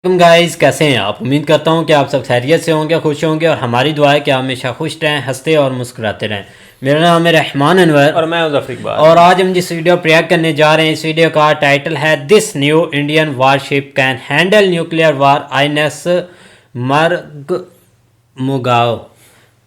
तुम गाइस कैसे हैं आप। उम्मीद करता हूं कि आप सब खैरियत से होंगे, खुश होंगे और हमारी दुआ है कि आप हमेशा खुश रहें, हंसते और मुस्कुराते रहें। मेरा नाम है रहमान अनवर और मैं ज़फ़र इकबाल। और आज हम जिस वीडियो प्रयाग करने जा रहे हैं, इस वीडियो का टाइटल है this new Indian warship can handle nuclear war INS Mormugao.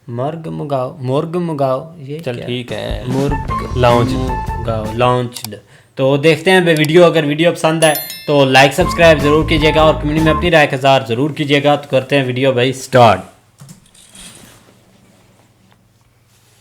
Morgue मुगाओ ये चल क्या ठीक है, मुर्ग लॉन्च। मुगाओ लॉन्च्ड। तो देखते हैं वीडियो। अगर वीडियो पसंद है तो लाइक सब्सक्राइब जरूर कीजिएगा और कम्युनिटी में अपनी राय का इज़हार जरूर कीजिएगा। तो करते हैं वीडियो भाई start.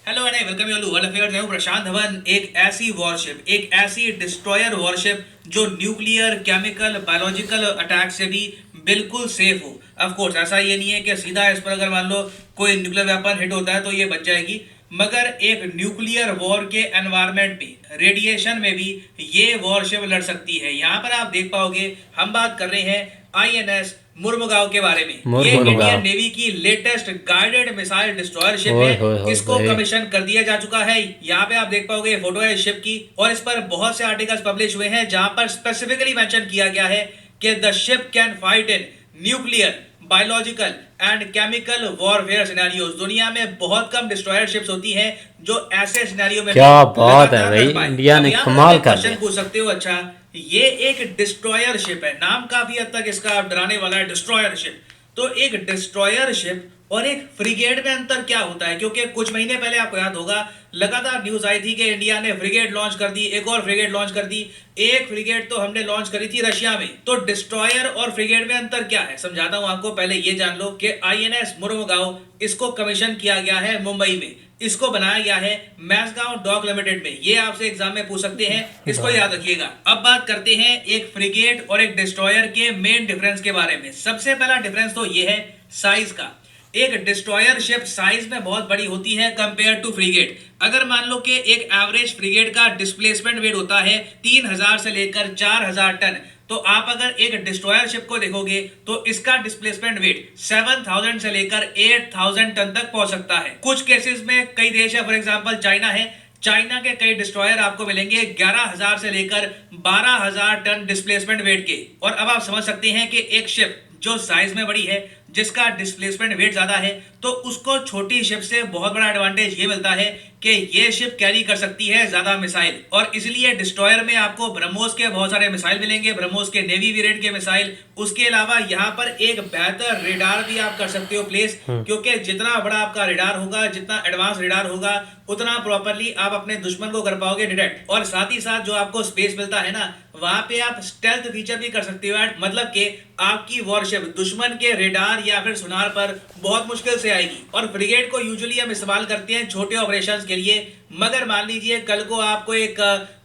Hello and welcome you to world affairs. मैं हूं प्रशांत धवन। एक ऐसी वॉरशिप, एक ऐसी डिस्ट्रॉयर वॉरशिप जो न्यूक्लियर, केमिकल, बायोलॉजिकल अटैक से भी बिल्कुल सेफ हो। ऑफ कोर्स ऐसा ये नहीं है कि सीधा इस पर अगर मान लो कोई न्यूक्लियर वेपन हिट होता है तो ये बच जाएगी, मगर एक न्यूक्लियर वॉर के एनवायरनमेंट में, रेडिएशन में भी ये वॉरशिप लड़ सकती है। यहाँ पर आप देख पाओगे हम बात कर रहे हैं आईएनएस मुर्मुगांव के बारे में। ये इंडियन नेवी की latest guided missile destroyer ship है। इसको कमीशन कर दिया जा चुका है। यहाँ पे आप देख पाओगे फोटो है शिप की और इस पर बहुत से आर्टिकल्स पब्लिश हुए हैं जहां पर स्पेसिफिकली मेंशन किया गया है कि the ship can fight in nuclear, biological and chemical warfare scenarios. दुनिया में बहुत कम डिस्ट्रॉयर शिप्स होती हैं जो ऐसे सिनेरियो में क्या बात है भाई, इंडिया ने कमाल कर दिया। पूछ सकते हो, अच्छा ये एक डिस्ट्रॉयर शिप है, नाम काफी हद तक इसका डराने वाला है, डिस्ट्रॉयर शिप। तो एक डिस्ट्रॉयर शिप और एक फ्रिगेट में अंतर क्या होता है? क्योंकि कुछ महीने पहले आपको याद होगा लगातार न्यूज आई थी कि इंडिया ने फ्रिगेट लॉन्च कर दी, एक और फ्रिगेट लॉन्च कर दी। एक फ्रिगेट तो हमने लॉन्च करी थी रशिया में। तो डिस्ट्रॉयर और फ्रिगेट में अंतर क्या है समझाता हूं आपको। पहले ये जान लो कि आईएनएस मुर्मुगांव, इसको कमीशन किया गया है मुंबई में। इसको बनाया गया है मैसगांव डॉक लिमिटेड में। ये आपसे एग्जाम में पूछ सकते हैं, इसको याद रखिएगा। अब बात करते हैं एक फ्रिगेट और एक डिस्ट्रॉयर के मेन डिफरेंस के बारे में। सबसे पहला डिफरेंस तो ये है साइज का। एक डिस्ट्रॉयर शिप साइज में बहुत बड़ी होती है कंपेयर टू फ्रिगेट। अगर मान लो कि एक एवरेज फ्रिगेट का डिस्प्लेसमेंट वेट होता है 3000 से लेकर 4000 टन, तो आप अगर एक डिस्ट्रॉयर शिप को देखोगे तो इसका डिस्प्लेसमेंट वेट 7000 से लेकर 8000 टन तक पहुंच सकता है। कुछ केसेस में कई देश है, फॉर एग्जांपल चाइना है, चाइना के कई डिस्ट्रॉयर आपको मिलेंगे 11000 से लेकर 12000 टन डिस्प्लेसमेंट वेट के। और अब आप समझ सकते हैं कि एक शिप जो साइज में बड़ी है, जिसका डिस्प्लेसमेंट वेट ज्यादा है, तो उसको छोटी शिप से बहुत बड़ा एडवांटेज ये मिलता है कि ये शिप कैरी कर सकती है ज्यादा मिसाइल। और इसलिए डिस्ट्रॉयर में आपको ब्रह्मोस के बहुत सारे मिसाइल मिलेंगे, ब्रह्मोस के नेवी वेरिएंट के मिसाइल। उसके अलावा यहाँ पर एक बेहतर रेडार भी आप कर सकते हो प्लेस, क्योंकि जितना बड़ा आपका रेडार होगा, जितना एडवांस रेडार होगा, उतना प्रॉपरली आप अपने दुश्मन को कर पाओगे डिटेक्ट। और साथ ही साथ जो आपको स्पेस मिलता है ना, वहां पे आप स्टेल्थ फीचर भी कर सकते हो। मतलब कि आपकी वॉरशिप दुश्मन के रेडार या फिर सुनार पर बहुत मुश्किल से आएगी। और फ्रिगेट को यूजुअली हम इस्तेमाल करते हैं छोटे ऑपरेशंस के लिए, मगर मान लीजिए कल को आपको एक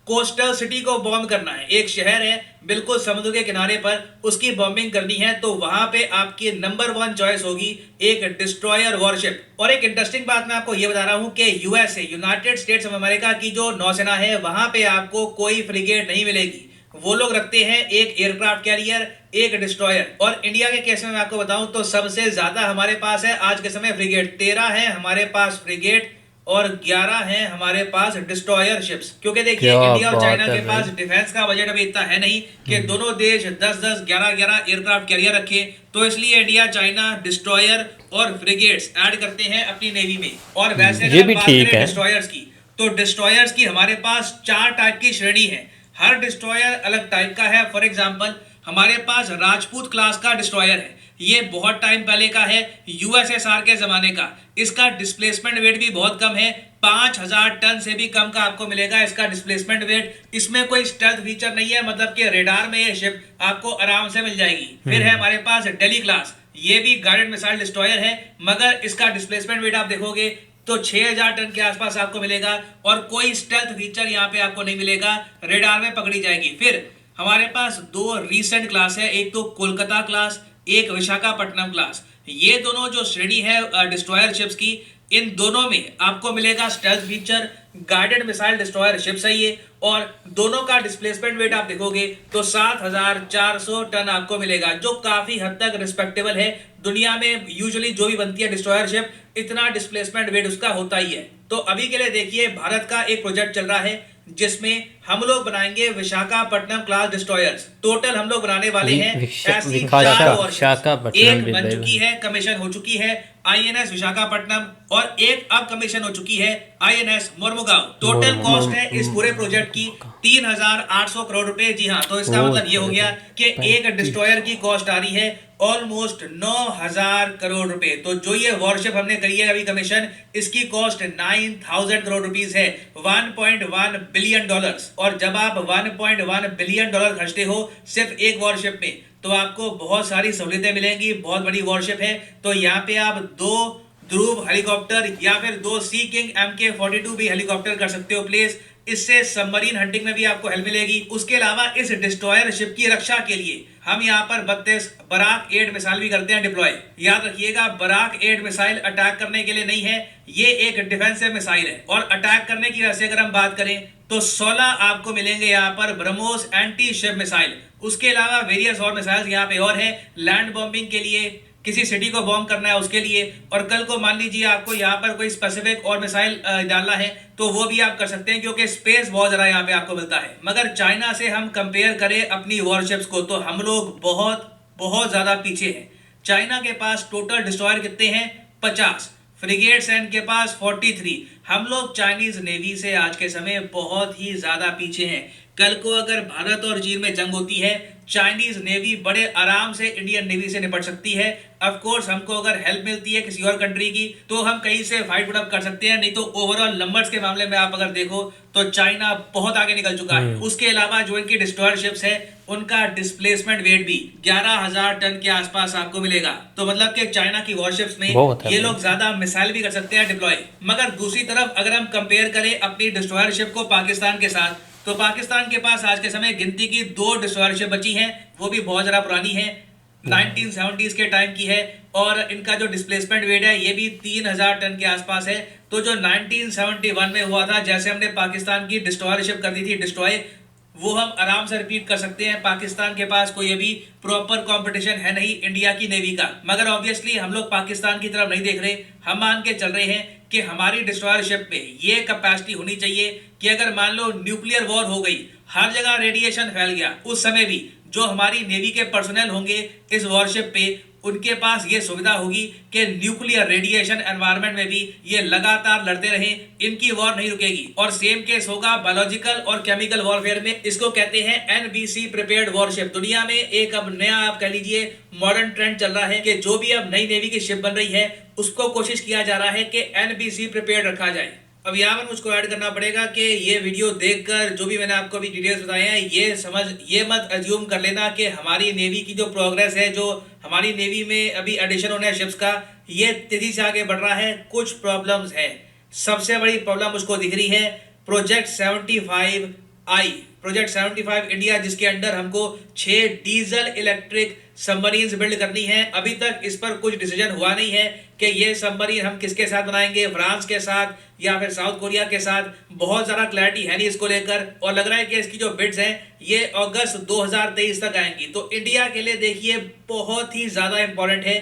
कोस्टल सिटी को बॉम्ब करना है, एक शहर है बिल्कुल समुद्र के किनारे पर, उसकी बॉम्बिंग करनी है, तो वहां पे आपकी नंबर 1 चॉइस होगी एक डिस्ट्रॉयर वॉरशिप। और एक इंटरेस्टिंग बात मैं आपको ये बता रहा हूं कि USA, United states of America की जो नौसेना है, वहां पे आपको कोई फ्रिगेट नहीं मिलेगी। वो लोग रखते हैं एक एयरक्राफ्ट कैरियर, एक डिस्ट्रॉयर। और इंडिया के केस में मैं आपको बताऊं तो सबसे ज्यादा हमारे पास है आज के समय फ्रिगेट। 13 है हमारे पास फ्रिगेट और 11 हैं हमारे पास डिस्ट्रॉयर शिप्स। क्योंकि देखिए इंडिया और चाइना के पास डिफेंस का बजट अभी इतना है नहीं कि दोनों देश 10-10, 11-11 एयरक्राफ्ट कैरियर रखे। तो इसलिए इंडिया चाइना डिस्ट्रॉयर और फ्रिगेट्स ऐड करते हैं अपनी नेवी में। और वैसे ये भी बात ठीक करें है। डिस्ट्रॉयर्स की, तो डिस्ट्रॉयर्स की हमारे पास 4 टाइप की श्रेणी है। हर डिस्ट्रॉयर अलग टाइप का है। फॉर एग्जांपल हमारे पास राजपूत क्लास का डिस्ट्रॉयर है। ये बहुत टाइम पहले का है, यूएसएसआर के जमाने का। इसका डिस्प्लेसमेंट वेट भी बहुत कम है, 5000 टन से भी कम का आपको मिलेगा इसका डिस्प्लेसमेंट वेट। इसमें कोई स्टेल्थ फीचर नहीं है, मतलब कि रेडार में ये शिप आपको आराम से मिल जाएगी। फिर है हमारे पास डेली क्लास, ये भी गाइडेड मिसाइल डिस्ट्रॉयर है, मगर इसका डिस्प्लेसमेंट वेट आप देखोगे तो 6000 टन के आसपास आपको मिलेगा और कोई स्टेल्थ फीचर यहाँ पे आपको नहीं मिलेगा, रेडार में पकड़ी जाएगी। फिर हमारे पास 2 रीसेंट क्लास है, एक तो कोलकाता क्लास, एक विशाखापट्टनम क्लास। ये दोनों जो श्रेणी है डिस्ट्रॉयर शिप्स की, इन दोनों में आपको मिलेगा stealth feature, guided missile destroyer ships है ये। और दोनों का डिस्प्लेसमेंट वेट आप देखोगे तो 7400 टन आपको मिलेगा, जो काफी हद तक रिस्पेक्टेबल है। दुनिया में यूजुअली जो भी बनती है डिस्ट्रॉयर शिप, इतना डिस्प्लेसमेंट वेट उसका होता ही है। तो अभी के लिए देखिए भारत का एक प्रोजेक्ट चल रहा है जिसमें हम लोग बनाएंगे विशाखापट्टनम क्लास डिस्ट्रॉयर्स। टोटल हम लोग बनाने वाले हैं ऐसी 4 वॉरशिप्स। विशाखापट्टनम एक भी बन भाई। चुकी है, कमीशन हो चुकी है आईएनएस विशाखापट्टनम, और एक अब कमीशन हो चुकी है आईएनएस मोरमुगांव। टोटल कॉस्ट है इस पूरे प्रोजेक्ट की 3,800 करोड़ रुपए। जी हाँ, तो इसका मतलब ये हो गया कि एक डिस्ट्रॉयर की कॉस्ट आ रही है ऑलमोस्ट 9,000 करोड़ रुपए। तो जो ये वॉरशिप हमने करी है अभी कमीशन, इसकी कॉस्ट 9,000 करोड़ रुपीस है, 1.1 बिलियन डॉलर्स। और जब आप 1.1 बिलियन डॉलर खर्चते हो सिर्फ एक वॉरशिप में, तो आपको बहुत सारी सहूलियतें मिलेंगी। बहुत बड़ी वॉरशिप है, तो यहाँ पे आप 2 ध्रुव हेलीकॉप्टर या फिर 2 सी किंग MK-42 भी हेलीकॉप्टर कर सकते हो प्लेस। इससे सबमरीन हंटिंग में भी आपको हेल्प मिलेगी। उसके अलावा इस डिस्ट्रॉयर शिप की रक्षा के लिए हम यहाँ पर 32 बराक 8 मिसाइल भी करते हैं डिप्लॉय। याद रखिएगा, बराक 8 मिसाइल अटैक करने के लिए नहीं है, ये एक डिफेंसिव मिसाइल है। और अटैक करने की वजह से अगर हम बात करें तो 16 आपको मिलेंगे यहाँ पर ब्रह्मोस एंटी शिप मिसाइल। उसके अलावा वेरियस और मिसाइल यहाँ पे और है, लैंड बॉम्बिंग के लिए, किसी सिटी को बॉम्ब करना है उसके लिए। और कल को मान लीजिए आपको यहाँ पर कोई स्पेसिफिक और मिसाइल डालना है तो वो भी आप कर सकते हैं, क्योंकि स्पेस बहुत ज़्यादा यहाँ पे आपको मिलता है। मगर चाइना से हम कंपेयर करें अपनी वॉरशिप्स को तो हम लोग बहुत बहुत ज़्यादा पीछे हैं। चाइना के पास टोटल डिस्ट्रॉयर कितने हैं? 50। फ्रिगेट्स हैं इनके पास 43। हम लोग चाइनीज नेवी से आज के समय बहुत ही ज्यादा पीछे हैं। कल को अगर भारत और चीन में जंग होती है, चाइनीज नेवी बड़े आराम से इंडियन नेवी से निपट सकती है। ऑफ कोर्स हमको अगर हेल्प मिलती है किसी और कंट्री की तो हम कहीं से फाइट पुट अप कर सकते हैं, नहीं तो ओवरऑल नंबर्स के मामले में आप अगर देखो तो चाइना बहुत आगे निकल चुका है। उसके अलावा जो इनकी डिस्ट्रॉयर शिप्स है उनका डिस्प्लेसमेंट वेट भी 11,000 टन के आसपास आपको मिलेगा। तो मतलब कि चाइना की वॉरशिप्स में ये लोग ज्यादा मिसाइल भी कर सकते हैं डिप्लॉय। मगर दूसरी तरफ अगर हम कंपेयर करें अपनी डिस्ट्रॉयर शिप को पाकिस्तान के साथ, तो पाकिस्तान के पास आज के समय गिनती की 2 डिस्ट्रॉयर शिप बची हैं, वो भी बहुत ज्यादा पुरानी है, 1970s के टाइम की है। और इनका जो डिस्प्लेसमेंट वेट है ये भी 3,000 टन के आसपास है। तो जो 1971 में हुआ था, जैसे हमने पाकिस्तान की डिस्ट्रॉयर शिप कर दी थी डिस्ट्रॉय, वो हम आराम से रिपीट कर सकते हैं। पाकिस्तान के पास कोई अभी प्रॉपर कंपटीशन है नहीं इंडिया की नेवी का। मगर ऑब्वियसली हम लोग पाकिस्तान की तरफ नहीं देख रहे, हम मान के चल रहे हैं कि हमारी डिस्ट्रॉयर शिप में ये कैपेसिटी होनी चाहिए कि अगर मान लो न्यूक्लियर वॉर हो गई, हर जगह रेडिएशन फैल गया, उस समय भी जो हमारी नेवी के पर्सनल होंगे इस वॉरशिप पे, उनके पास ये सुविधा होगी कि न्यूक्लियर रेडिएशन एनवायरनमेंट में भी ये लगातार लड़ते रहें, इनकी वॉर नहीं रुकेगी। और सेम केस होगा बायोलॉजिकल और केमिकल वॉरफेयर में। इसको कहते हैं एनबीसी प्रिपेयर्ड वॉरशिप। दुनिया में एक अब नया आप कह लीजिए मॉडर्न ट्रेंड चल रहा है कि जो भी अब नई नेवी की शिप बन रही है उसको कोशिश किया जा रहा है कि एनबीसी प्रिपेयर्ड रखा जाए। अब यहाँ पर मुझको ऐड करना पड़ेगा कि ये वीडियो देखकर जो भी मैंने आपको अभी डिटेल्स बताए हैं, ये मत अज्यूम कर लेना कि हमारी नेवी की जो प्रोग्रेस है, जो हमारी नेवी में अभी एडिशन होने हैं शिप्स का, ये तेजी से आगे बढ़ रहा है। कुछ प्रॉब्लम्स है। सबसे बड़ी प्रॉब्लम मुझको दिख रही है प्रोजेक्ट 75I, प्रोजेक्ट 75 इंडिया, जिसके अंडर हमको 6 डीजल इलेक्ट्रिक सबमरीन्स बिल्ड करनी है। अभी तक इस पर कुछ डिसीजन हुआ नहीं है कि ये सबमरीन हम किसके साथ बनाएंगे, फ्रांस के साथ या फिर साउथ कोरिया के साथ। बहुत ज़्यादा क्लैरिटी है नहीं इसको लेकर, और लग रहा है कि इसकी जो बिड्स हैं ये अगस्त 2023 तक आएंगी। तो इंडिया के लिए देखिए बहुत ही ज़्यादा इंपॉर्टेंट है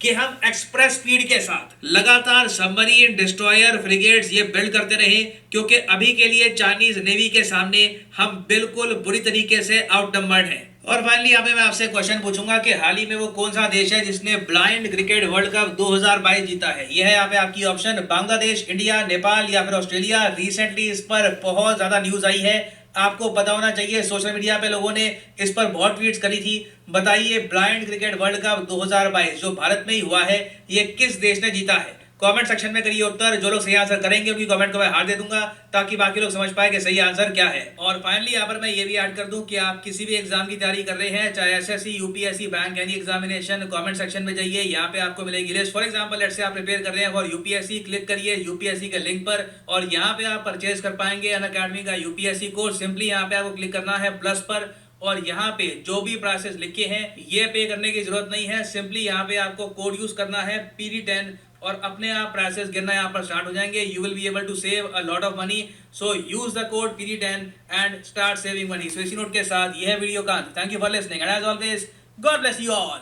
कि हम एक्सप्रेस स्पीड के साथ लगातार सबमरीन, डिस्ट्रॉयर, फ्रिगेट्स ये बिल्ड करते रहे, क्योंकि अभी के लिए चाइनीज नेवी के सामने हम बिल्कुल बुरी तरीके से आउटनंबर्ड हैं। और फाइनली यहाँ पे मैं आपसे क्वेश्चन पूछूंगा कि हाल ही में वो कौन सा देश है जिसने ब्लाइंड क्रिकेट वर्ल्ड कप 2022 जीता है। यह है यहाँ पे आपकी ऑप्शन, बांग्लादेश, इंडिया, नेपाल या फिर ऑस्ट्रेलिया। रिसेंटली इस पर बहुत ज्यादा न्यूज आई है, आपको पता होना चाहिए, सोशल मीडिया पे लोगों ने इस पर बहुत ट्वीट्स करी थी। बताइए ब्लाइंड क्रिकेट वर्ल्ड कप 2022 जो भारत में ही हुआ है, ये किस देश ने जीता है? कमेंट सेक्शन में करिए उत्तर। जो लोग सही आंसर करेंगे उनकी कमेंट को मैं हार दे दूंगा, ताकि बाकी लोग समझ पाए कि सही आंसर क्या है। और फाइनली यहाँ पर मैं ये भी ऐड कर दूं कि आप किसी भी एग्जाम की तैयारी कर रहे हैं, चाहे SSC, UPSC, bank, any examination, comment section में जाइए, यहाँ पे आपको मिलेगी list. For example let's say आप प्रिपेयर कर रहे हैं और यूपीएससी, क्लिक करिए यूपीएससी के लिंक पर और यहाँ पे आप परचेज कर पाएंगे अनअकैडमी का यूपीएससी कोर्स। सिंपली यहाँ पे आपको क्लिक करना है प्लस पर, और यहाँ पे जो भी प्राइसेस लिखे हैं ये पे करने की जरूरत नहीं है। सिंपली यहाँ पे आपको कोड यूज करना है PD10 और अपने आप प्राइसेस गिरना यहाँ पर स्टार्ट हो जाएंगे। You will be able to save a lot of money, so use the code PD10 and start saving money. So इसी नोट के साथ यह वीडियो का अंत। Thank you for listening and as always God bless you all.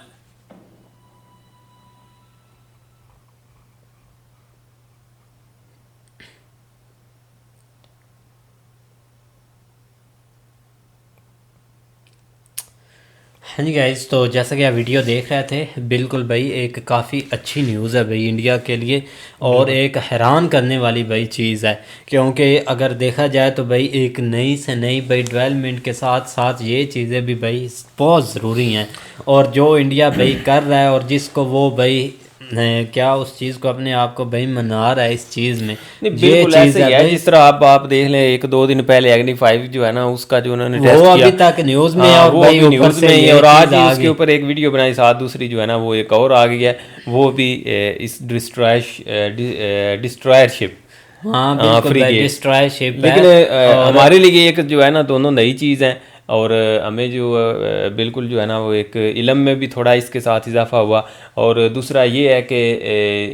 हाँ जी guys, तो जैसा कि आप वीडियो देख रहे थे, बिल्कुल भाई एक काफ़ी अच्छी न्यूज़ है भाई इंडिया के लिए, और एक हैरान करने वाली भाई चीज़ है। क्योंकि अगर देखा जाए तो भाई एक नई से नई भाई डेवलपमेंट के साथ साथ ये चीज़ें भी भाई बहुत ज़रूरी हैं, और जो इंडिया भाई कर रहा है और जिसको वो भाई क्या उस चीज़ को अपने आप को भाई मना रहा है इस चीज़ में, नहीं ये बिल्कुल चीज़ ऐसे ही है है। भाई। जिस तरह आप देख लें, 1-2 दिन पहले एग्नी 5 जो है ना, उसका जो उन्होंने वो टेस्ट किया अभी तक न्यूज़ में है, हाँ, और वो भाई अभी ऊपर न्यूज़ से में ही है, ये और आज चीज़ ही आ उसके गई। ऊपर एक वीडियो बनाई, साथ दूसरी जो है ना वो एक और आ गई है, वो भी इस डिस्ट्रॉयरशिप हाँ बिल्कुल भाई, फ्रिगेट। डिस्ट्रॉय शिप है। लेकिन और हमारे लिए एक जो है ना दोनों नई चीज़ हैं, और हमें जो बिल्कुल जो है ना वो एक इल्म में भी थोड़ा इसके साथ इजाफा हुआ। और दूसरा ये है कि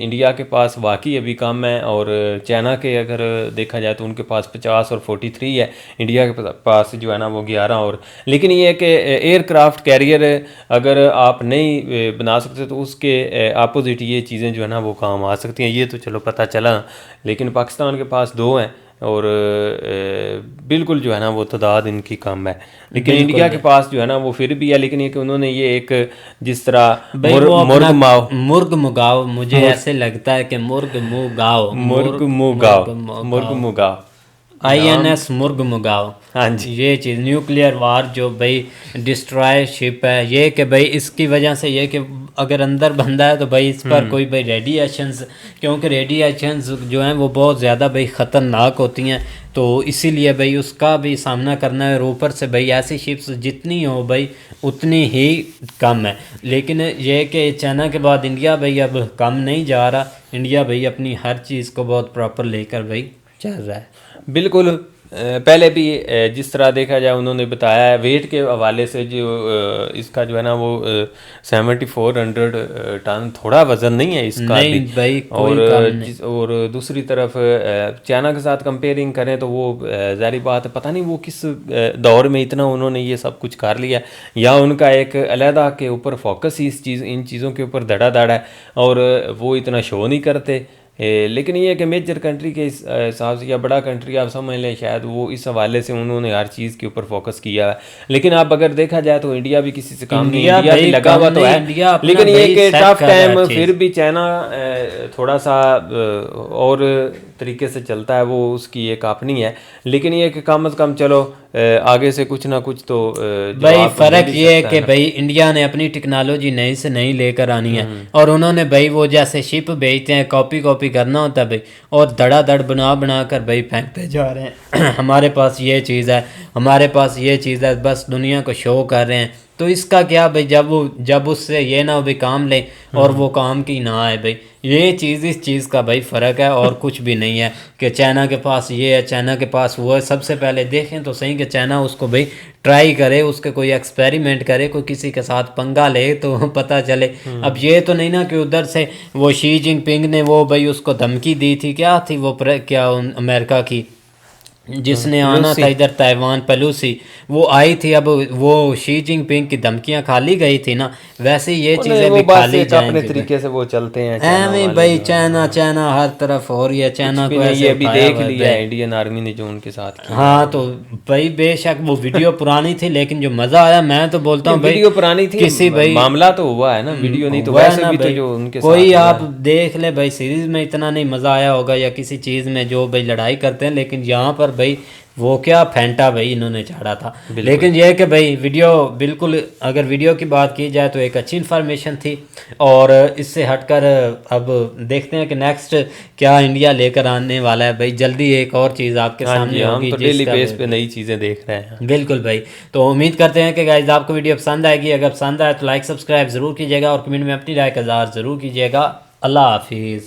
इंडिया के पास वाकई अभी कम है, और चाइना के अगर देखा जाए तो उनके पास 50 और 43 है, इंडिया के पास जो है ना वो 11। और लेकिन ये है कि एयरक्राफ्ट कैरियर अगर आप नहीं बना सकते तो उसके अपोजिट ये चीज़ें जो है ना वो काम आ सकती हैं, ये तो चलो पता चला। लेकिन पाकिस्तान के पास 2 हैं, और बिल्कुल जो है ना वो तादाद इनकी कम है। लेकिन इंडिया के पास जो है ना वो फिर भी है, लेकिन ये कि उन्होंने ये एक जिस तरह भाई वो मुर्ग अपना माओ मुर्ग मुगाओ, मुझे ऐसे लगता है कि मुर्ग मुगाओ, मुर्ग मुगाओ INS मुर्ग मुगाओ। हाँ जी। ये चीज़ न्यूक्लियर वार जो भाई डिस्ट्रॉय शिप है, ये कि भाई इसकी वजह से ये कि अगर अंदर बंदा है तो भाई इस पर कोई भाई रेडिएशंस, क्योंकि रेडिएशंस जो हैं वो बहुत ज़्यादा भाई ख़तरनाक होती हैं, तो इसीलिए भाई उसका भी सामना करना है। और ऊपर से भाई ऐसी शिप्स जितनी हो भाई उतनी ही कम है। लेकिन ये कि चाइना के बाद इंडिया भाई अब कम नहीं जा रहा, इंडिया भाई अपनी हर चीज़ को बहुत प्रॉपर लेकर भाई चल रहा है। बिल्कुल। पहले भी जिस तरह देखा जाए उन्होंने बताया है वेट के हवाले से, जो इसका जो है ना वो 7400 टन थोड़ा वज़न नहीं है इसका नहीं भी। भाई कोई और काम नहीं। और दूसरी तरफ चाइना के साथ कंपेयरिंग करें तो वो ज़ाहिर बात है, पता नहीं वो किस दौर में इतना उन्होंने ये सब कुछ कर लिया, या उनका एक अलहदा के ऊपर फोकस ही इन चीज़ों के ऊपर धड़ा है, और वो इतना शो नहीं करते। लेकिन ये है कि मेजर कंट्री के हिसाब से, या बड़ा कंट्री आप समझ लें, शायद वो इस हवाले से उन्होंने हर चीज़ के ऊपर फोकस किया है। लेकिन अब अगर देखा जाए तो इंडिया भी किसी से कम नहीं, इंडिया भी लगा हुआ तो है, लेकिन ये कि टफ टाइम फिर भी चाइना थोड़ा सा और तरीके से चलता है, वो उसकी एक अपनी है। लेकिन ये कि कम अज़ कम चलो आगे से कुछ ना कुछ तो भाई फ़र्क ये है कि भाई इंडिया ने अपनी टेक्नोलॉजी नई से नई लेकर आनी है, और उन्होंने भाई वो जैसे शिप भेजते हैं कॉपी करना होता है भाई, और धड़ाधड़ बना कर भाई फेंकते जा रहे हैं। हमारे पास ये चीज़ है, हमारे पास ये चीज़ है, बस दुनिया को शो कर रहे हैं। तो इसका क्या भाई, जब उससे ये ना भी काम ले और वो काम की ना आए भाई, ये चीज़ इस चीज़ का भाई फ़र्क है, और कुछ भी नहीं है कि चाइना के पास ये है, चाइना के पास वो है। सबसे पहले देखें तो सही कि चाइना उसको भाई ट्राई करे, उसके कोई एक्सपेरिमेंट करे, कोई किसी के साथ पंगा ले तो पता चले। अब ये तो नहीं ना कि उधर से वो शी जिनपिंग ने वो भाई उसको धमकी दी थी, क्या थी वो क्या अमेरिका की जिसने आना था इधर ताइवान, पेलोसी वो आई थी। अब वो शी जिनपिंग की धमकियां खाली गई थी ना, वैसे ये चीजें भी खाली जाएंगी। अपने तरीके से वो चलते हैं एवं भाई, चाइना हर तरफ हो रही है, चाइना को ऐसे ये भी देख लिया है इंडियन आर्मी ने जो उनके साथ किया। हाँ तो भाई बेशक वो वीडियो पुरानी थी, लेकिन जो मजा आया, मैं तो बोलता हूँ वीडियो पुरानी थी, किसी भाई मामला तो हुआ है ना, वीडियो नहीं तो वैसे भी तो जो उनके कोई आप देख ले भाई, सीरीज में इतना नहीं मजा आया होगा या किसी चीज में जो भाई लड़ाई करते हैं, लेकिन यहाँ पर भाई वो क्या फेंटा भाई इन्होंने झाड़ा था। लेकिन यह है कि भाई वीडियो बिल्कुल, अगर वीडियो की बात की जाए तो एक अच्छी इन्फॉर्मेशन थी। और इससे हटकर अब देखते हैं कि नेक्स्ट क्या इंडिया लेकर आने वाला है भाई। जल्दी एक और चीज़ आपके सामने होगी, हम तो डेली बेस पे नई चीज़ें देख रहे हैं। बिल्कुल भाई, तो उम्मीद करते हैं कि गाइज आपको वीडियो पसंद आएगी। अगर पसंद आए तो लाइक सब्सक्राइब ज़रूर कीजिएगा, और कमेंट में अपनी राय का इज़हार ज़रूर कीजिएगा। अल्लाह हाफिज़।